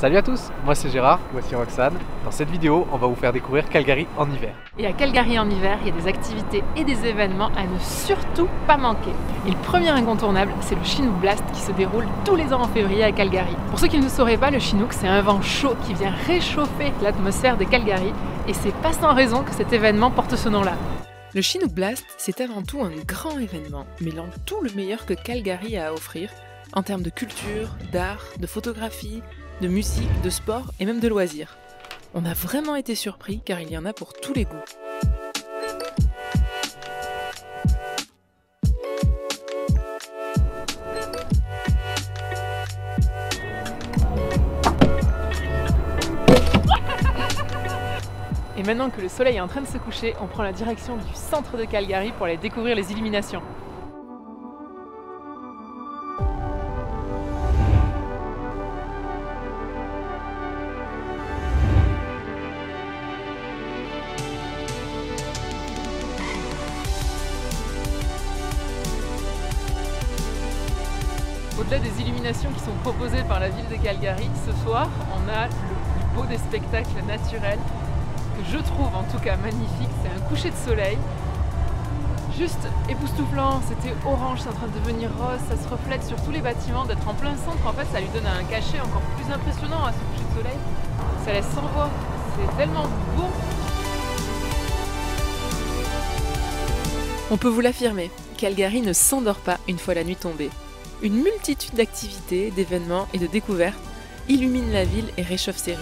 Salut à tous, moi c'est Gérard, voici Roxane. Dans cette vidéo, on va vous faire découvrir Calgary en hiver. Et à Calgary en hiver, il y a des activités et des événements à ne surtout pas manquer. Et le premier incontournable, c'est le Chinook Blast qui se déroule tous les ans en février à Calgary. Pour ceux qui ne le sauraient pas, le Chinook, c'est un vent chaud qui vient réchauffer l'atmosphère de Calgary. Et c'est pas sans raison que cet événement porte ce nom-là. Le Chinook Blast, c'est avant tout un grand événement, mêlant tout le meilleur que Calgary a à offrir, en termes de culture, d'art, de photographie, de musique, de sport et même de loisirs. On a vraiment été surpris car il y en a pour tous les goûts. Et maintenant que le soleil est en train de se coucher, on prend la direction du centre de Calgary pour aller découvrir les illuminations. Au-delà des illuminations qui sont proposées par la ville de Calgary, ce soir, on a le plus beau des spectacles naturels, que je trouve en tout cas magnifique. C'est un coucher de soleil, juste époustouflant. C'était orange, c'est en train de devenir rose, ça se reflète sur tous les bâtiments. D'être en plein centre, en fait, ça lui donne un cachet encore plus impressionnant à ce coucher de soleil. Ça laisse sans voix, c'est tellement beau. On peut vous l'affirmer, Calgary ne s'endort pas une fois la nuit tombée. Une multitude d'activités, d'événements et de découvertes illumine la ville et réchauffe ses rues.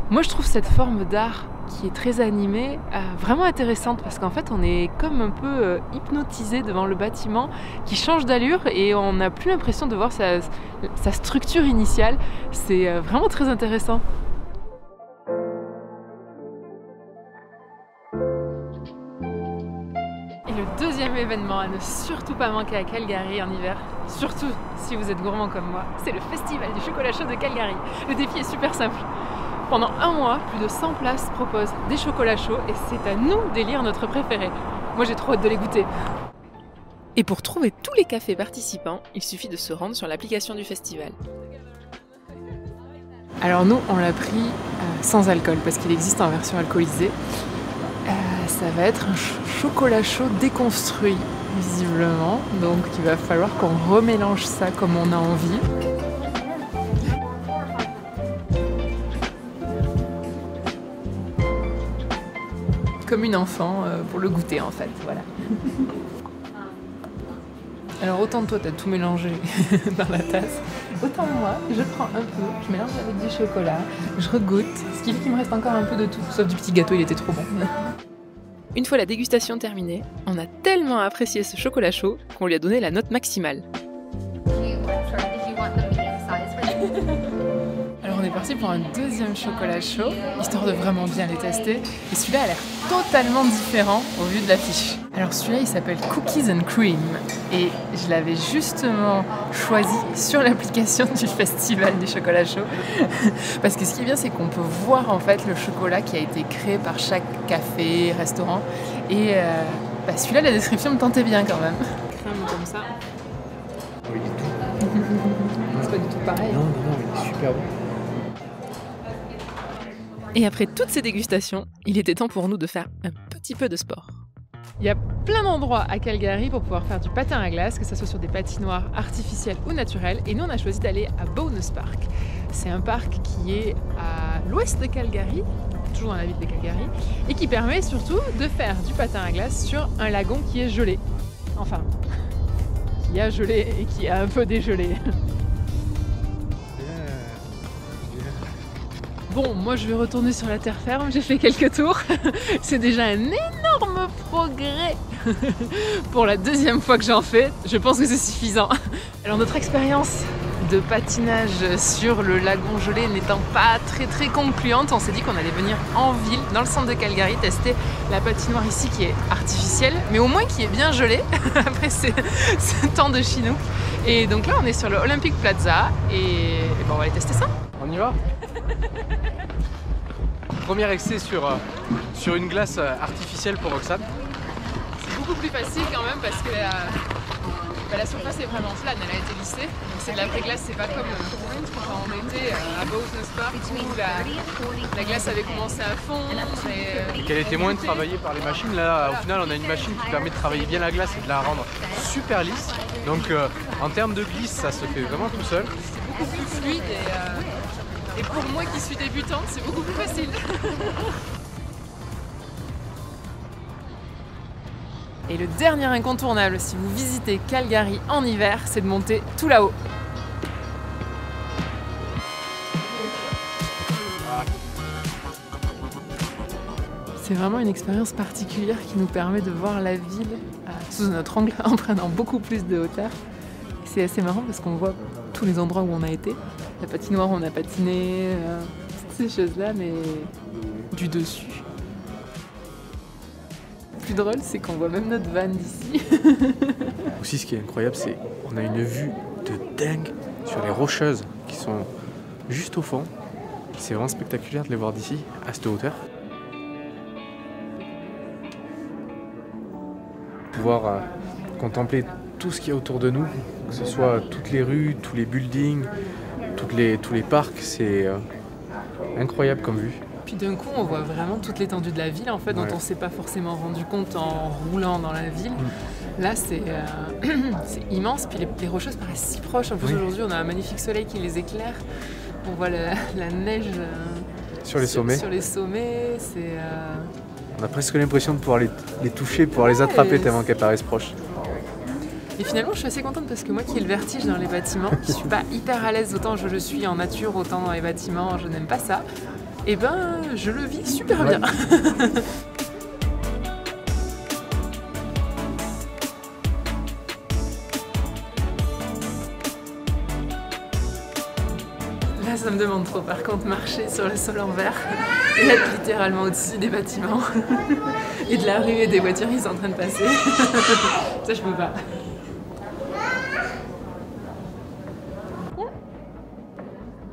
Moi je trouve cette forme d'art qui est très animée vraiment intéressante parce qu'en fait on est comme un peu hypnotisé devant le bâtiment qui change d'allure et on n'a plus l'impression de voir sa structure initiale. C'est vraiment très intéressant. Et le deuxième événement à ne surtout pas manquer à Calgary en hiver, surtout si vous êtes gourmand comme moi, c'est le Festival du chocolat chaud de Calgary. Le défi est super simple. Pendant un mois, plus de 100 places proposent des chocolats chauds et c'est à nous d'élire notre préféré. Moi j'ai trop hâte de les goûter. Et pour trouver tous les cafés participants, il suffit de se rendre sur l'application du festival. Alors nous, on l'a pris sans alcool parce qu'il existe en version alcoolisée. Ça va être un chocolat chaud déconstruit, visiblement. Donc il va falloir qu'on remélange ça comme on a envie. Comme une enfant pour le goûter en fait, voilà. Alors autant toi t'as tout mélangé dans la tasse, autant moi je prends un peu, je mélange avec du chocolat, je regoute, ce qui fait qu'il me reste encore un peu de tout, sauf du petit gâteau, il était trop bon. Une fois la dégustation terminée, on a tellement apprécié ce chocolat chaud qu'on lui a donné la note maximale. Alors on est parti pour un deuxième chocolat chaud, histoire de vraiment bien les tester. Et celui-là a l'air totalement différent au vu de l'affiche. Alors celui-là il s'appelle Cookies and Cream. Et je l'avais justement choisi sur l'application du festival du chocolat chaud. Parce que ce qui est bien c'est qu'on peut voir en fait le chocolat qui a été créé par chaque café, restaurant. Et celui-là la description me tentait bien quand même. Crème comme ça. Oui, du tout. C'est pas du tout pareil. Non, il est super bon. Et après toutes ces dégustations, il était temps pour nous de faire un petit peu de sport. Il y a plein d'endroits à Calgary pour pouvoir faire du patin à glace, que ce soit sur des patinoires artificielles ou naturelles. Et nous, on a choisi d'aller à Bowness Park. C'est un parc qui est à l'ouest de Calgary, toujours dans la ville de Calgary, et qui permet surtout de faire du patin à glace sur un lagon qui est gelé. Enfin, qui a gelé et qui a un peu dégelé. Bon, moi je vais retourner sur la terre ferme, j'ai fait quelques tours. C'est déjà un énorme progrès. Pour la deuxième fois que j'en fais, je pense que c'est suffisant. Alors notre expérience de patinage sur le lagon gelé n'étant pas très concluante, on s'est dit qu'on allait venir en ville, dans le centre de Calgary, tester la patinoire ici qui est artificielle, mais au moins qui est bien gelée après ce temps de Chinook. Et donc là on est sur le Olympic Plaza et bon, on va aller tester ça. On y va? Premier essai sur une glace artificielle pour Roxane. C'est beaucoup plus facile quand même parce que la surface est vraiment flat, elle a été lissée. Donc c'est de la vraie glace, c'est pas comme quand on était à Bowsness Park où la glace avait commencé à fondre. Et qu'elle était moins travaillée par les machines. Là, au final, on a une machine qui permet de travailler bien la glace et de la rendre super lisse. Donc en termes de glisse, ça se fait vraiment tout seul. C'est beaucoup plus fluide et pour moi qui suis débutante, c'est beaucoup plus facile. Et le dernier incontournable si vous visitez Calgary en hiver, c'est de monter tout là-haut. C'est vraiment une expérience particulière qui nous permet de voir la ville sous notre angle en prenant beaucoup plus de hauteur. C'est assez marrant parce qu'on voit tous les endroits où on a été. La patinoire où on a patiné, toutes ces choses-là, mais du dessus. Le plus drôle, c'est qu'on voit même notre van d'ici. Aussi, ce qui est incroyable, c'est qu'on a une vue de dingue sur les rocheuses qui sont juste au fond. C'est vraiment spectaculaire de les voir d'ici, à cette hauteur. Pouvoir contempler tout ce qu'il y a autour de nous, que ce soit toutes les rues, tous les buildings, tous les parcs, c'est incroyable comme vue. Puis d'un coup, on voit vraiment toute l'étendue de la ville, en fait, dont on ne s'est pas forcément rendu compte en roulant dans la ville. Là, c'est immense, puis les rocheuses paraissent si proches. En plus, aujourd'hui, on a un magnifique soleil qui les éclaire. On voit la neige sur les sommets. Sur les sommets, on a presque l'impression de pouvoir les toucher, pouvoir les attraper tellement qu'elles paraissent proches. Et finalement, je suis assez contente parce que moi qui ai le vertige dans les bâtiments, qui suis pas hyper à l'aise, autant je le suis en nature, autant dans les bâtiments, je n'aime pas ça. Et ben, je le vis super bien. Là, ça me demande trop. Par contre, marcher sur le sol en verre et être littéralement au-dessus des bâtiments et de la rue et des voitures qui sont en train de passer, ça, je peux pas.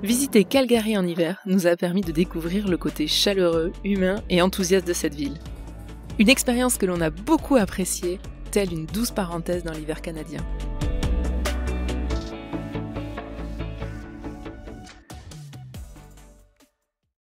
Visiter Calgary en hiver nous a permis de découvrir le côté chaleureux, humain et enthousiaste de cette ville. Une expérience que l'on a beaucoup appréciée, telle une douce parenthèse dans l'hiver canadien.